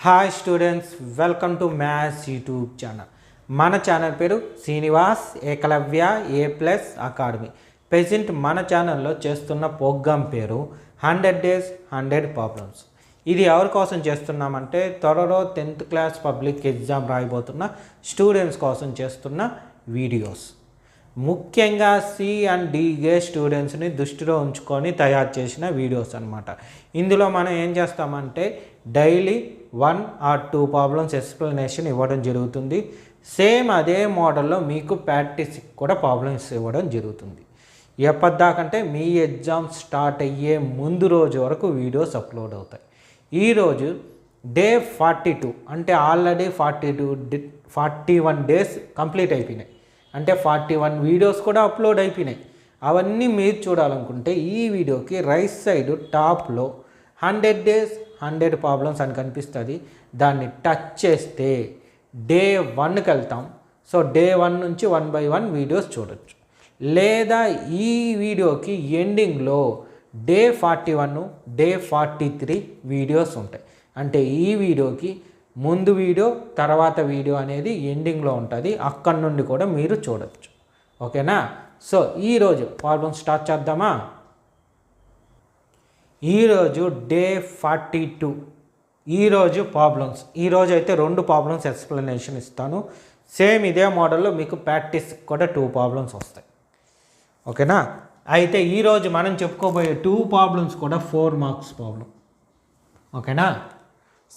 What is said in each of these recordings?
Hi students, welcome to maths YouTube channel. మన channel పేరు Srinivas Ekalavya A+ academy. Present మన ఛానల్లో చేస్తున్న ప్రోగ్రామ్ పేరు 100 Days 100 Problems. ఇది ఎవరి కోసం చేస్తున్నామంటే త్వరలో 10th క్లాస్ పబ్లిక్ ఎగ్జామ్ రాయబోతున్న స్టూడెంట్స్ కోసం చేస్తున్న వీడియోస్. ముఖ్యంగా C అండ్ D గ్రేడ్ స్టూడెంట్స్ని దృష్టిలో ఉంచుకొని తయారు చేసిన వీడియోస్ అన్నమాట. ఇందులో మనం ఏం చేస్తామంటే డైలీ 1 or 2 ప్రాబ్లమ్స్ ఎక్స్ప్లెనేషన్ ఇవ్వడం జరుగుతుంది. సేమ్ అదే మోడల్లో మీకు ప్రాక్టీస్ కూడా ప్రాబ్లమ్స్ ఇవ్వడం జరుగుతుంది. ఎప్పటిదాకంటే మీ ఎగ్జామ్ స్టార్ట్ అయ్యే ముందు రోజు వరకు వీడియోస్ అప్లోడ్ అవుతాయి. ఈరోజు డే 42 అంటే ఆల్రెడీ 41 డేస్ కంప్లీట్ అయిపోయినాయి. అంటే 41 వీడియోస్ కూడా అప్లోడ్ అయిపోయినాయి. అవన్నీ మీరు చూడాలనుకుంటే ఈ వీడియోకి రైట్ సైడ్ టాప్లో 100 Days 100 Problems అని కనిపిస్తుంది. దాన్ని టచ్ చేస్తే డే 1కి వెళ్తాం. సో డే 1 నుంచి 1 by 1 వీడియోస్ చూడొచ్చు. లేదా ఈ వీడియోకి ఎండింగ్లో డే 41 డే 43 వీడియోస్ ఉంటాయి. అంటే ఈ వీడియోకి ముందు వీడియో తర్వాత వీడియో అనేది ఎండింగ్లో ఉంటుంది. అక్కడి నుండి కూడా మీరు చూడవచ్చు. ఓకేనా? సో ఈరోజు ప్రాబ్లమ్ స్టార్ట్ చేద్దామా? ఈరోజు డే 42 ఈరోజు ప్రాబ్లమ్స్. ఈరోజు అయితే 2 ప్రాబ్లమ్స్ ఎక్స్ప్లెనేషన్ ఇస్తాను. సేమ్ ఇదే మోడల్లో మీకు ప్రాక్టీస్ కూడా 2 ప్రాబ్లమ్స్ వస్తాయి. ఓకేనా? అయితే ఈరోజు మనం చెప్పుకోబోయే 2 ప్రాబ్లమ్స్ కూడా 4 మార్క్స్ ప్రాబ్లం. ఓకేనా?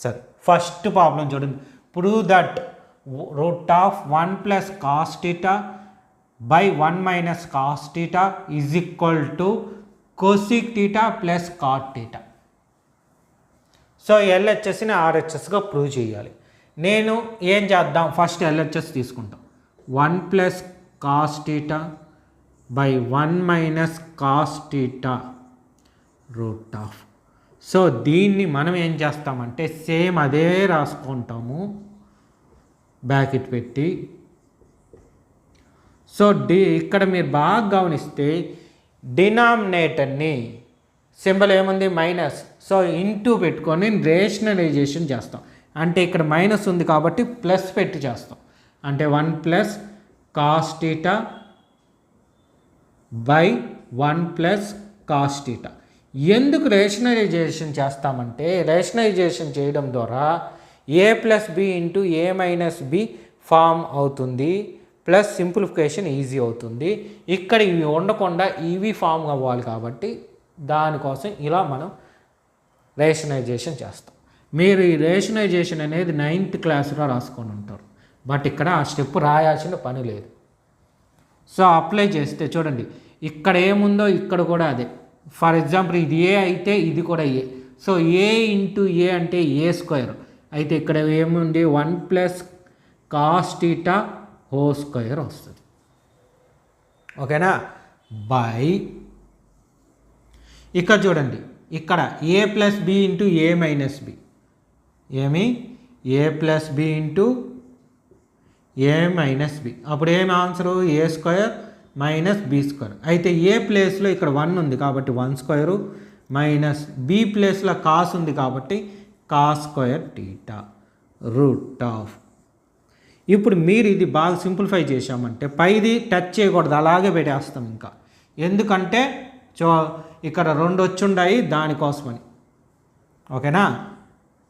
సరే, ఫస్ట్ ప్రాబ్లం చూడండి. Prove that √1 + cos θ by 1 - cos θ is equal to cosec θ + cot θ. So LHSని RHSగా prove చేయాలి. నేను ఏం చేద్దాం, ఫస్ట్ LHS తీసుకుంటాం. 1 + cos θ by 1 - cos θ √. సో దీన్ని మనం ఏం చేస్తామంటే సేమ్ అదే రాసుకుంటాము బ్రాకెట్ పెట్టి. సో ఇక్కడ మీరు బాగా గమనిస్తే డినామినేటర్ని సింబల్ ఏముంది మైనస్. సో ఇంటూ పెట్టుకొని రేషనలైజేషన్ చేస్తాం. అంటే ఇక్కడ మైనస్ ఉంది కాబట్టి ప్లస్ పెట్టి చేస్తాం. అంటే 1 + cos θ by 1 + cos θ. ఎందుకు రేషనలైజేషన్ చేస్తామంటే రేషనలైజేషన్ చేయడం ద్వారా a + b × a - b form అవుతుంది. ప్లస్ సింప్లిఫికేషన్ ఈజీ అవుతుంది. ఇక్కడ ఇవి ఉండకుండా ఇవి ఫామ్ అవ్వాలి కాబట్టి దానికోసం ఇలా మనం రేషనలైజేషన్ చేస్తాం. మీరు ఈ రేషనలైజేషన్ అనేది 9th క్లాస్లో రాసుకొని ఉంటారు. బట్ ఇక్కడ ఆ స్టెప్ రాయాల్సిన పని లేదు. సో అప్లై చేస్తే చూడండి, ఇక్కడ ఏముందో ఇక్కడ కూడా అదే. ఫర్ ఎగ్జాంపుల్ ఇది ఏ అయితే ఇది కూడా ఏ. సో a × a అంటే a². అయితే ఇక్కడ ఏముంది 1 + cos θ (² వస్తుంది. ఓకేనా? బై ఇక్కడ చూడండి, ఇక్కడ a + b × a - b ఏమి a + b × a - b. అప్పుడు ఏమి ఆన్సరు a² - b². అయితే ఏ ప్లేస్లో ఇక్కడ 1 ఉంది కాబట్టి 1² మైనస్ b ప్లేస్లో కాస్ ఉంది కాబట్టి cos² θ √. ఇప్పుడు మీరు ఇది బాగా సింప్లిఫై చేశామంటే పైది టచ్ చేయకూడదు, అలాగే పెట్టేస్తాం. ఇంకా ఎందుకంటే ఇక్కడ 2 వచ్చుండాయి దానికోసమని. ఓకేనా?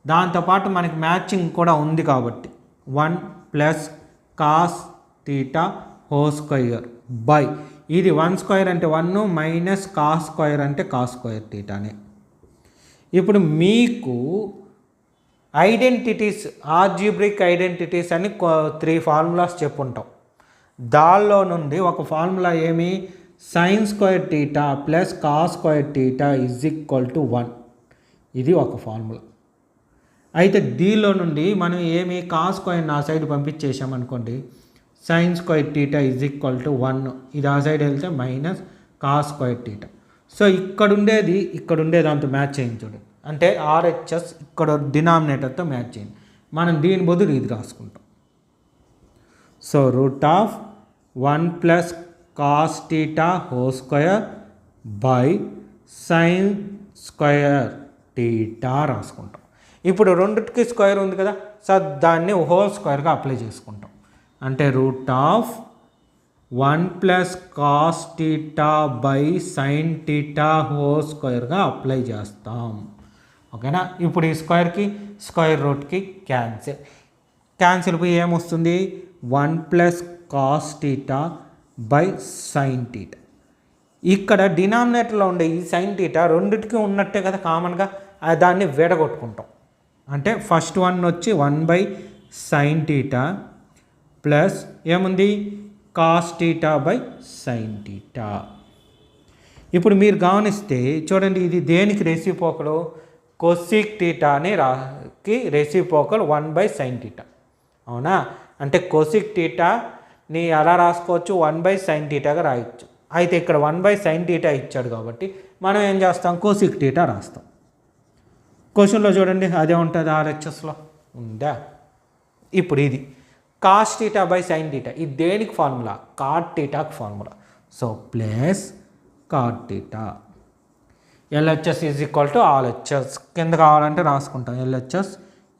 దాంతోపాటు మనకి మ్యాచింగ్ కూడా ఉంది కాబట్టి 1 + cos θ (² బై ఇది 1² అంటే 1 మైనస్ cos² అంటే cos² θనే. ఇప్పుడు మీకు ఐడెంటిటీస్, ఆల్జీబ్రిక్ ఐడెంటిటీస్ అని 3 ఫార్ములాస్ చెప్పుంటాం. దానిలో నుండి ఒక ఫార్ములా ఏమి sin² θ + cos² θ = 1. ఇది ఒక ఫార్ములా. అయితే దీనిలో నుండి మనం ఏమి cos² ఆ సైడ్ పంపించేసామనుకోండి, sin² θ = 1. ఇది ఆ సైడ్ వెళ్తే మైనస్ cos². సో ఇక్కడ ఉండేది దాంతో మ్యాచ్ చేయండి చూడండి. అంటే RHS ఇక్కడ డినామినేటర్తో మ్యాచ్ చేయండి. మనం దీని బదులు ఇది రాసుకుంటాం. సో √1 + cos θ (² బై sin² θ రాసుకుంటాం. ఇప్పుడు రెండిటికి స్క్వేర్ ఉంది కదా, సో దాన్ని హోల్ స్క్వేర్గా అప్లై చేసుకుంటాం. అంటే root of 1 plus cos theta by sine theta whole స్క్వేర్గా అప్లై చేస్తాం. ఓకేనా. ఇప్పుడు ఈ స్క్వేర్కి స్క్వేర్ రూట్కి క్యాన్సిల్ పోయి ఏమొస్తుంది, 1 plus cos theta by sine theta. ఇక్కడ డినామినేటర్లో ఉండే ఈ సైన్ టీటా రెండిటికి ఉన్నట్టే కదా కామన్గా, దాన్ని విడగొట్టుకుంటాం. అంటే ఫస్ట్ వన్ వచ్చి 1 బై సైన్ టీటా ప్లస్ ఏముంది cos theta by sine theta. ఇప్పుడు మీరు గమనిస్తే చూడండి, ఇది దేనికి రెసిప్రోకల్, కొసిక్ టీటా అని కి రెసిప్రోకల్ 1 బై సైన్ టీటా. అవునా. అంటే కొసిక్ టీటాని ఎలా రాసుకోవచ్చు, 1 బై సైన్ టీటాగా రాయొచ్చు. అయితే ఇక్కడ 1 బై సైన్ టీటా ఇచ్చాడు కాబట్టి మనం ఏం చేస్తాం, కొసిక్ టీటా రాస్తాం. క్వశ్చన్లో చూడండి అదే ఉంటుంది, ఆర్హెచ్ఎస్లో ఉందా. ఇప్పుడు ఇది cos theta by sine theta, ఇది దేనికి ఫార్ములా, కాట్ టీటాకి formula. So plus cot theta, LHS is equal to RHS. కింద కావాలంటే రాసుకుంటాం, LHS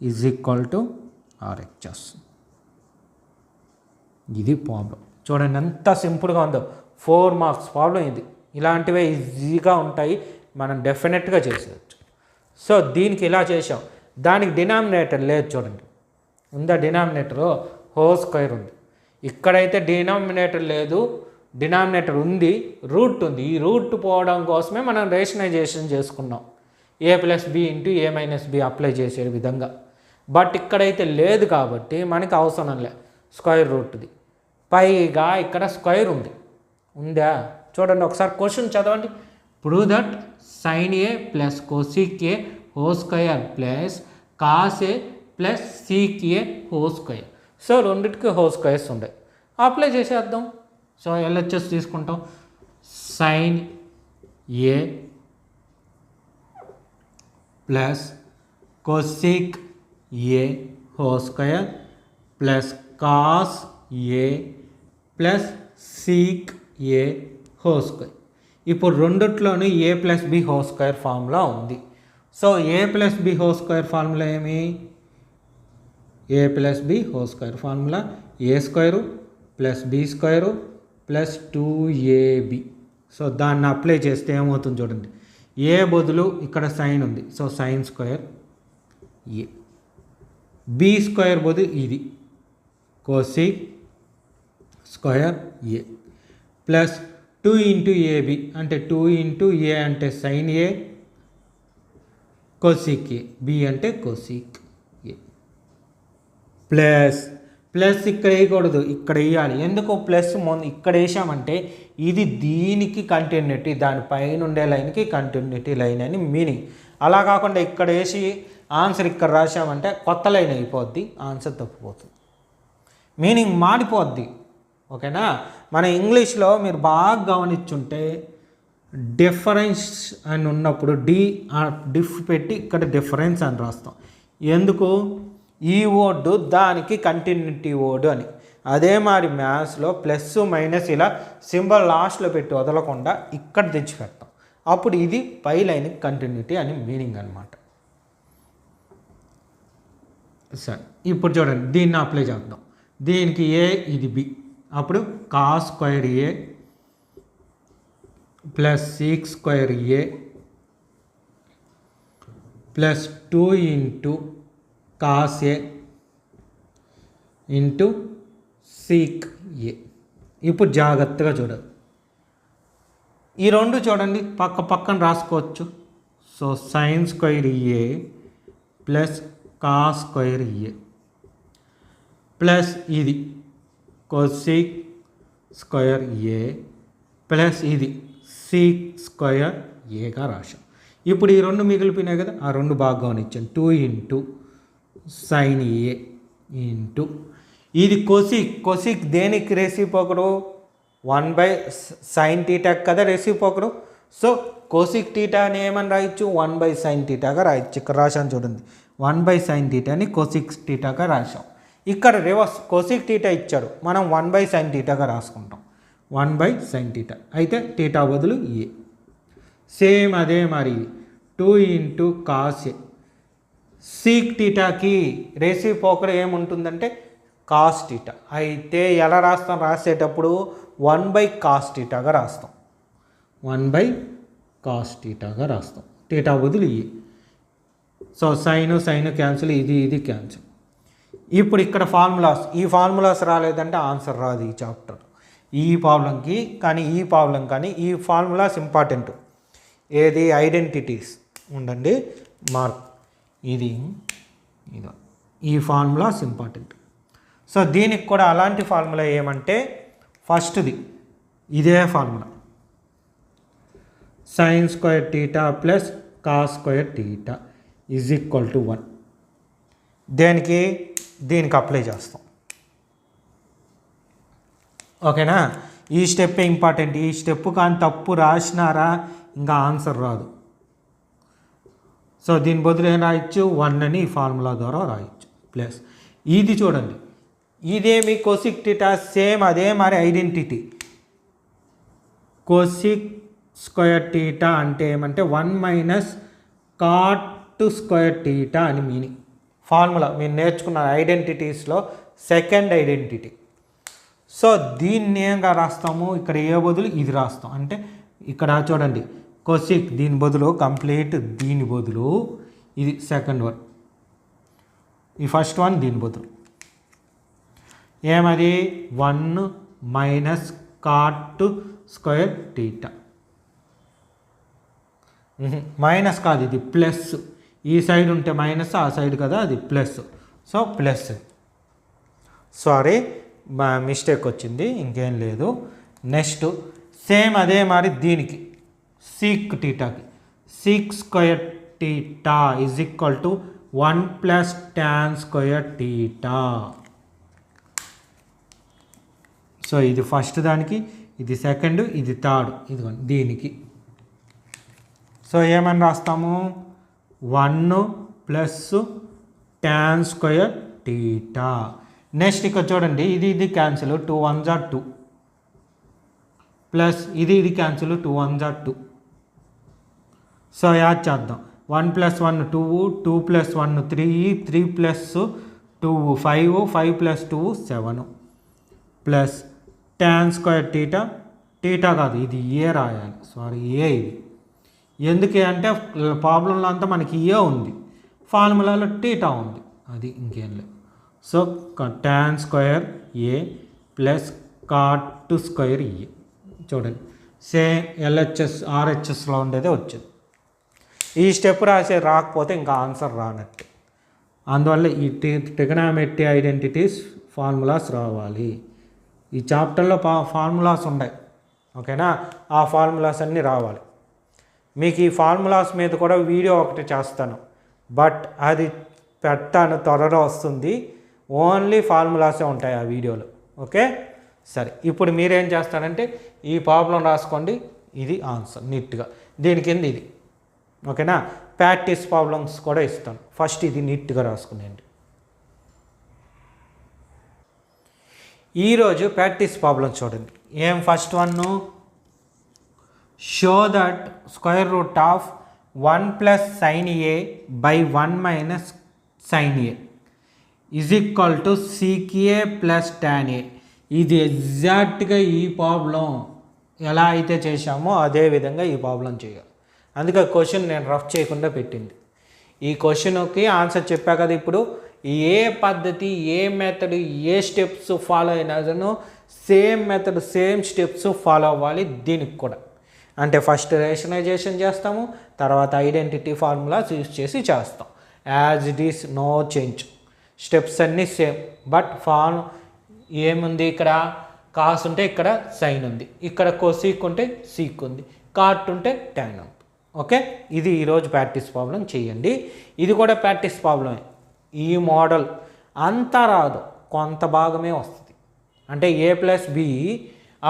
is equal to RHS. ఇది ప్రాబ్లం. చూడండి ఎంత సింపుల్గా ఉందో, 4 మార్క్స్ ప్రాబ్లం ఇది. ఇలాంటివే ఈజీగా ఉంటాయి, మనం డెఫినెట్గా చేసేయచ్చు. సో దీనికి ఇలా చేసాం, దానికి డినామినేటర్ లేదు చూడండి, ఉందా డినామినేటరు, హోల్ స్క్వేర్ ఉంది. ఇక్కడైతే డినామినేటర్ లేదు, డినామినేటర్ ఉంది, రూట్ ఉంది. ఈ రూట్ పోవడం కోసమే మనం రేషనైజేషన్ చేసుకున్నాం, ఏ ప్లస్ బి ఇంటూ ఏ మైనస్ బి అప్లై చేసే విధంగా. బట్ ఇక్కడైతే లేదు కాబట్టి మనకి అవసరం లే స్క్వేర్ రూట్ది. పైగా ఇక్కడ స్క్వేర్ ఉంది, ఉందా చూడండి ఒకసారి క్వశ్చన్ చదవండి. Prove that sine A plus cosec A whole square plus cos A plus sec A whole square. So రెండింటికి హోల్ స్క్వేర్స్ ఉన్నాయి, అప్లై చేసేద్దాం. సో ఎల్హెచ్ఎస్ తీసుకుంటాం, sine A plus cosec A whole square plus cos A plus sec A whole square. ఇప్పుడు రెండిట్లోనూ A plus B whole square formula ఉంది. So A plus B whole square formula ఏమి, A plus B whole square formula A square plus B square plus 2ab. So దాన్ని apply చేస్తే ఏమవుతుంది చూడండి, A బదులు ఇక్కడ సైన్ ఉంది, so sine square A, B square బదులు ఇది cosec square A plus 2 into AB, అంటే 2 ఇంటూ ఏ అంటే సైన్ ఏ కోసిక్ ఏ, బి అంటే కోసిక్ ఏ ప్లస్ ప్లస్ ఇక్కడ వేయకూడదు, ఇక్కడ వేయాలి. ఎందుకు ప్లస్ ఇక్కడ వేసామంటే ఇది దీనికి కంటిన్యూటీ, దానిపైన ఉండే లైన్కి కంటిన్యూటీ లైన్ అని మీనింగ్. అలా కాకుండా ఇక్కడ వేసి ఆన్సర్ ఇక్కడ రాసామంటే కొత్త లైన్ అయిపోద్ది, ఆన్సర్ తప్పిపోతుంది, మీనింగ్ మాడిపోద్ది. ఓకేనా. మన ఇంగ్లీష్లో మీరు బాగా గమనించుంటే డిఫరెన్స్ అని ఉన్నప్పుడు డిఫ్ పెట్టి ఇక్కడ డిఫరెన్స్ అని రాస్తాం. ఎందుకు, ఈ వర్డ్ దానికి కంటిన్యూటీ వర్డ్ అని. అదే మరి మ్యాథ్స్లో ప్లస్ మైనస్ ఇలా సింబల్ లాస్ట్లో పెట్టి వదలకుండా ఇక్కడ తెచ్చి పెడతాం, అప్పుడు ఇది పై లైన్కి కంటిన్యూటీ అని మీనింగ్ అనమాట. సరే ఇప్పుడు చూడండి, దీన్ని అప్లై చేద్దాం. దీనికి ఏ, ఇది బి, అప్పుడు cos square A plus sec square A plus 2 into cos A into sec A. ఇప్పుడు జాగ్రత్తగా చూడాలి, ఈ రెండు చూడండి పక్క పక్కన రాసుకోవచ్చు. So sine square A plus cos square A plus ఇది కోసిక్ స్క్వేర్ ఏ ప్లస్ ఇది సీక్ స్క్వేర్ ఏగా రాశాం. ఇప్పుడు ఈ రెండు మిగిలిపోయినాయి కదా, ఆ రెండు బాగా గమనించాను. 2 ఇంటూ సైన్ ఏ ఇంటూ ఇది కొసిక్ దేనికి రెసిప్రోకల్, 1 బై సైన్ టీటాకి కదా రెసిప్రోకల్. సో కోసిక్ టీటాని ఏమని రాయొచ్చు, 1 బై సైన్ టీటాగా రాయొచ్చు. ఇక్కడ రాశాను చూడండి, 1 బై సైన్ టీటాని కోసిక్ టీటాగా రాశాం. ఇక్కడ రివర్స్ కోసిక్ టీటా ఇచ్చాడు, మనం 1 బై సైన్ టీటాగా రాసుకుంటాం, 1 బై సైన్ టీటా. అయితే టీటా బదులు ఏ. సేమ్ అదే మరి 2 ఇంటూ కాస్ ఏ సీక్ టీటాకి రెసిప్రోకల్ ఏముంటుందంటే కాస్ టీటా. అయితే ఎలా రాస్తాం, రాసేటప్పుడు 1/cos టీటాగా రాస్తాం. 1/cos టీటాగా రాస్తాం. టీటా బదులు ఇవి. సో సైన్ క్యాన్సిల్, ఇది క్యాన్సిల్. ఇప్పుడు ఇక్కడ ఈ ఫార్ములాస్ రాలేదంటే ఆన్సర్ రాదు ఈ చాప్టర్. ఈ ప్రాబ్లంకి కానీ ఈ ఫార్ములాస్ ఇంపార్టెంట్. ఏది ఐడెంటిటీస్ ఉండండి మార్క్, ఇది ఈ ఫార్ములాస్ ఇంపార్టెంట్. సో దీనికి కూడా అలాంటి ఫార్ములా ఏమంటే ఫస్ట్ది ఇదే formula, sin² θ plus cos² θ is equal to 1. దీనికి అప్లై చేస్తాం. ఓకేనా, ఈ స్టెప్ ఇంపార్టెంట్. ఈ స్టెప్ కానీ తప్పు రాసినారా ఇంకా ఆన్సర్ రాదు. సో దీని బదులు ఏం రాయొచ్చు, 1 అని ఈ ఫార్ములా ద్వారా రాయొచ్చు. ప్లస్ ఇది చూడండి, ఇదేమి కొసిక్ టీటా, సేమ్ అదే మరి ఐడెంటిటీ. cos² θ అంటే ఏమంటే 1 - cot² θ అని మీనింగ్. ఫార్ములా మీరు నేర్చుకున్న ఐడెంటిటీస్లో సెకండ్ ఐడెంటిటీ. సో దీన్ని ఏంగా రాస్తాము, ఇక్కడ ఏ బదులు ఇది రాస్తాం. అంటే ఇక్కడ చూడండి కొసిక్, దీని బదులు కంప్లీట్, దీని బదులు ఇది సెకండ్ వన్, ఈ ఫస్ట్ వన్ దీని బదులు ఏమది 1 - cot² θ. మైనస్ కాదు, ఇది ప్లస్. ఈ సైడ్ ఉంటే మైనస్, ఆ సైడ్ కదా అది plus. So plus, sorry mistake వచ్చింది, ఇంకేం లేదు. నెక్స్ట్ సేమ్ అదే మరి దీనికి సీక్ టీటాకి sec² θ is equal to 1 + tan² θ. So ఇది ఫస్ట్ దానికి, ఇది సెకండ్, ఇది థర్డ్, ఇదిగోండి దీనికి. సో ఏమని రాస్తాము, 1 + tan² θ. నెక్స్ట్ ఇక్కడ చూడండి, ఇది క్యాన్సిల్, 2 1s are 2 ప్లస్ ఇది cancel, 2 1s are 2. So add చేద్దాం, 1 + 1 2, 2 + 1 3, 3 + 2 5, 5 + 2 7 ప్లస్ tan² θ కాదు, ఇది ఏ రాయాలి, సారీ ఏ. ఇది ఎందుకే అంటే ప్రాబ్లంలో అంతా మనకి ఏ ఉంది, ఫార్ములాలో టీటా ఉంది, అది ఇంకేం లేదు. సో tan² ప్లస్ cot² చూడండి సేమ్ LHS RHSలో ఉండేదే వచ్చింది. ఈ స్టెప్ రాకపోతే ఇంకా ఆన్సర్ రానట్టు. అందువల్ల ఈ ట్రిగనామెట్రీ ఐడెంటిటీస్ ఫార్ములాస్ రావాలి. ఈ చాప్టర్లో ఫార్ములాస్ ఉన్నాయి, ఓకేనా, ఆ ఫార్ములాస్ అన్నీ రావాలి. మీకు ఈ ఫార్ములాస్ మీద కూడా వీడియో ఒకటి చేస్తాను, బట్ అది పెడతాను, త్వరలో వస్తుంది. ఓన్లీ ఫార్ములాసే ఉంటాయి ఆ వీడియోలో. ఓకే సరే, ఇప్పుడు మీరేం చేస్తారంటే ఈ ప్రాబ్లం రాసుకోండి, ఇది ఆన్సర్ నీట్గా. దీని కింద ఇది, ఓకేనా. ప్రాక్టీస్ ప్రాబ్లమ్స్ కూడా ఇస్తాను, ఫస్ట్ ఇది నీట్గా రాసుకునేయండి. ఈరోజు ప్రాక్టీస్ ప్రాబ్లం చూడండి. ఏం first one, show that √1 + sin A by 1 - sin A is equal to sec A + tan A. ఇది ఎగ్జాక్ట్గా ఈ ప్రాబ్లం ఎలా అయితే చేశామో అదే విధంగా ఈ ప్రాబ్లం చేయాలి. అందుకే క్వశ్చన్ నేను రఫ్ చేయకుండా పెట్టింది. ఈ క్వశ్చన్కి ఆన్సర్ చెప్పా కదా. ఇప్పుడు ఏ పద్ధతి, ఏ మెథడ్, ఏ స్టెప్స్ ఫాలో అయినానో same method, same steps follow అవ్వాలి దీనికి కూడా. అంటే ఫస్ట్ రేషనలైజేషన్ చేస్తాము, తర్వాత ఐడెంటిటీ ఫార్ములాస్ యూజ్ చేసి చేస్తాం. As it is, no change. Steps అన్నీ సేమ్, బట్ ఏముంది ఇక్కడ కాస్ ఉంటే ఇక్కడ సైన్ ఉంది, ఇక్కడ కొసీక్ ఉంటే సీక్ ఉంది, కాట్ ఉంటే ట్యాన్ ఉంది. ఓకే, ఇది ఈరోజు ప్రాక్టీస్ ప్రాబ్లం చేయండి. ఇది కూడా ప్రాక్టీస్ ప్రాబ్లమే. ఈ మోడల్ అంతా రాదు, కొంత భాగమే వస్తుంది. అంటే A+B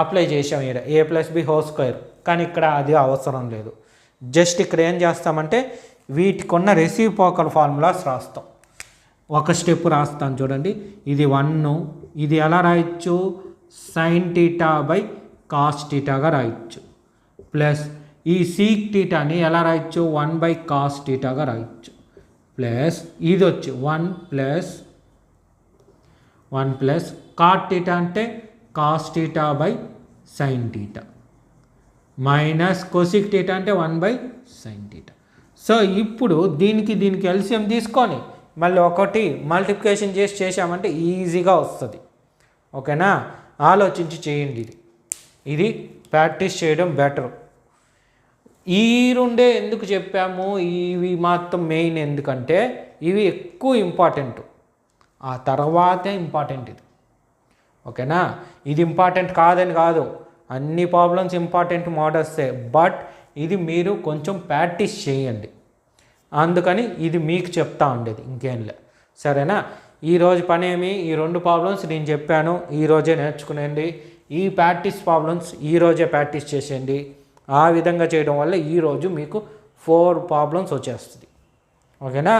అప్లై చేసాం, ఇక్కడ A+B², కానీ ఇక్కడ అది అవసరం లేదు. జస్ట్ ఇక్కడ ఏం చేస్తామంటే వీటికి ఉన్న రెసిప్రోకల్ ఫార్ములాస్ రాస్తాం. ఒక స్టెప్ రాస్తాను చూడండి. ఇది 1, ఇది ఎలా రాయొచ్చు, sin θ cos θగా రాయొచ్చు. ప్లస్ ఈ sec θని ఎలా రాయొచ్చు, 1/cos θగా రాయొచ్చు. ప్లస్ ఇది వచ్చి 1 ప్లస్ కాట్ టీటా అంటే cos theta by sine theta minus కొసిక్ theta అంటే 1 బై సైన్ టీటా. సో ఇప్పుడు దీనికి ఎల్సిఎం తీసుకొని మళ్ళీ ఒకటి మల్టిప్లికేషన్ చేసామంటే ఈజీగా వస్తుంది. ఓకేనా, ఆలోచించి చేయండి. ఇది ప్రాక్టీస్ చేయడం బెటర్. ఈ రెండే ఎందుకు చెప్పాము, ఇవి మాత్రం మెయిన్, ఎందుకంటే ఇవి ఎక్కువ ఇంపార్టెంట్, ఆ తర్వాతే ఇంపార్టెంట్ ఇది. ఓకేనా, ఇది ఇంపార్టెంట్ కాదని కాదు, అన్ని ప్రాబ్లమ్స్ ఇంపార్టెంట్ మోడల్సే, బట్ ఇది మీరు కొంచెం ప్రాక్టీస్ చేయండి. అందుకని ఇది మీకు చెప్తా ఉండేది, ఇంకేం లే. సరేనా, ఈరోజు పనేమి, ఈ 2 ప్రాబ్లమ్స్ నేను చెప్పాను, ఈరోజే నేర్చుకునేయండి. ఈ ప్రాక్టీస్ ప్రాబ్లమ్స్ ఈరోజే ప్రాక్టీస్ చేసేయండి. ఆ విధంగా చేయడం వల్ల ఈరోజు మీకు 4 ప్రాబ్లమ్స్ వచ్చేస్తుంది. ఓకేనా,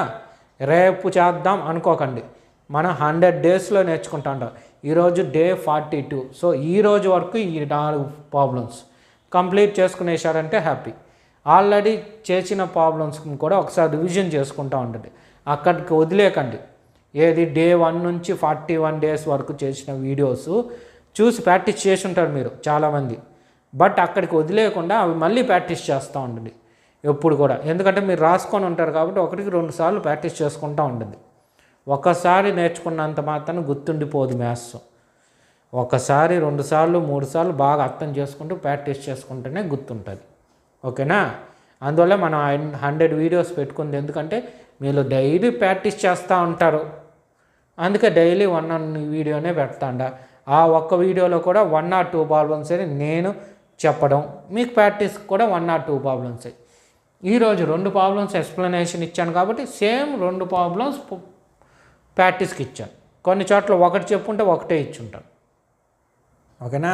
రేపు చేద్దాం అనుకోకండి, మనం 100 డేస్లో నేర్చుకుంటా ఉంటాం. ఈరోజు డే 42. సో ఈరోజు వరకు ఈ 4 ప్రాబ్లమ్స్ కంప్లీట్ చేసుకునేసారంటే హ్యాపీ. ఆల్రెడీ చేసిన ప్రాబ్లమ్స్ కూడా ఒకసారి రివిజన్ చేసుకుంటూ ఉంటుంది, అక్కడికి వదిలేకండి. ఏది డే 1 నుంచి 41 డేస్ వరకు చేసిన వీడియోస్ చూసి ప్రాక్టీస్ చేసి ఉంటారు మీరు చాలామంది, బట్ అక్కడికి వదిలేయకుండా అవి మళ్ళీ ప్రాక్టీస్ చేస్తూ ఉంటుంది ఎప్పుడు కూడా. ఎందుకంటే మీరు రాసుకొని ఉంటారు కాబట్టి 1-2 సార్లు ప్రాక్టీస్ చేసుకుంటూ ఉంటుంది. ఒకసారి నేర్చుకున్నంత మాత్రం గుర్తుండిపోదు మ్యాథ్స్. ఒకసారి 2 సార్లు 3 సార్లు బాగా అర్థం చేసుకుంటూ ప్రాక్టీస్ చేసుకుంటేనే గుర్తుంటుంది. ఓకేనా, అందువల్ల మనం 100 వీడియోస్ పెట్టుకుంది, ఎందుకంటే మీరు డైలీ ప్రాక్టీస్ చేస్తూ ఉంటారు, అందుకే డైలీ 1 వీడియోనే పెడతాండ. ఆ ఒక్క వీడియోలో కూడా 1 or 2 ప్రాబ్లమ్స్ అని నేను చెప్పడం, మీకు ప్రాక్టీస్ కూడా 1 or 2 ప్రాబ్లమ్స్. ఈరోజు 2 ప్రాబ్లమ్స్ ఎక్స్ప్లెనేషన్ ఇచ్చాను కాబట్టి సేమ్ 2 ప్రాబ్లమ్స్ ప్రాక్టీస్కి ఇచ్చాను. కొన్ని చోట్ల ఒకటి చెప్పుంటే ఒకటే ఇచ్చుంటాను. ఓకేనా,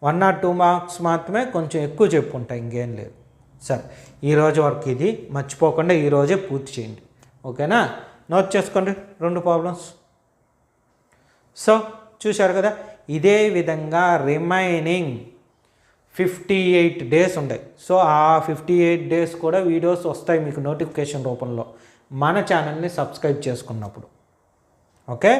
1 or 2 మార్క్స్ మాత్రమే కొంచెం ఎక్కువ చెప్పుంటాయి, ఇంకేం లేదు. సరే, ఈరోజు వరకు ఇది మర్చిపోకుండా ఈరోజే పూర్తి చేయండి. ఓకేనా, నోట్ చేసుకోండి 2 ప్రాబ్లమ్స్. సో చూశారు కదా, ఇదే విధంగా రిమైనింగ్ 58 డేస్ ఉంటాయి. సో ఆ 58 డేస్ కూడా వీడియోస్ వస్తాయి మీకు నోటిఫికేషన్ రూపంలో, మన ఛానల్ని సబ్స్క్రైబ్ చేసుకున్నప్పుడు. ఓకే,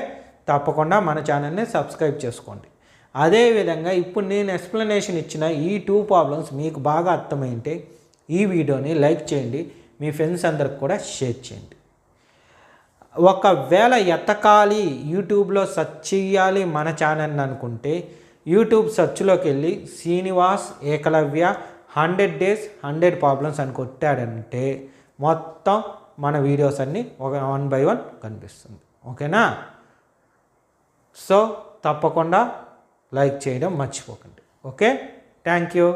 తప్పకుండా మన ఛానల్ని సబ్స్క్రైబ్ చేసుకోండి. అదేవిధంగా ఇప్పుడు నేను ఎక్స్ప్లెనేషన్ ఇచ్చిన ఈ 2 ప్రాబ్లమ్స్ మీకు బాగా అర్థమైంటే ఈ వీడియోని లైక్ చేయండి, మీ ఫ్రెండ్స్ అందరికి కూడా షేర్ చేయండి. ఒకవేళ ఎతకాలి, యూట్యూబ్లో సెర్చ్ చేయాలి మన ఛానల్ని అనుకుంటే యూట్యూబ్ సెర్చ్లోకి వెళ్ళి శ్రీనివాస్ ఏకలవ్య 100 డేస్ 100 ప్రాబ్లమ్స్ అని కొట్టాడంటే మొత్తం మన వీడియోస్ అన్నీ 1 by 1 కనిపిస్తుంది. ఓకేనా, సో తప్పకుండా లైక్ చేయడం మర్చిపోకండి. Okay, thank you.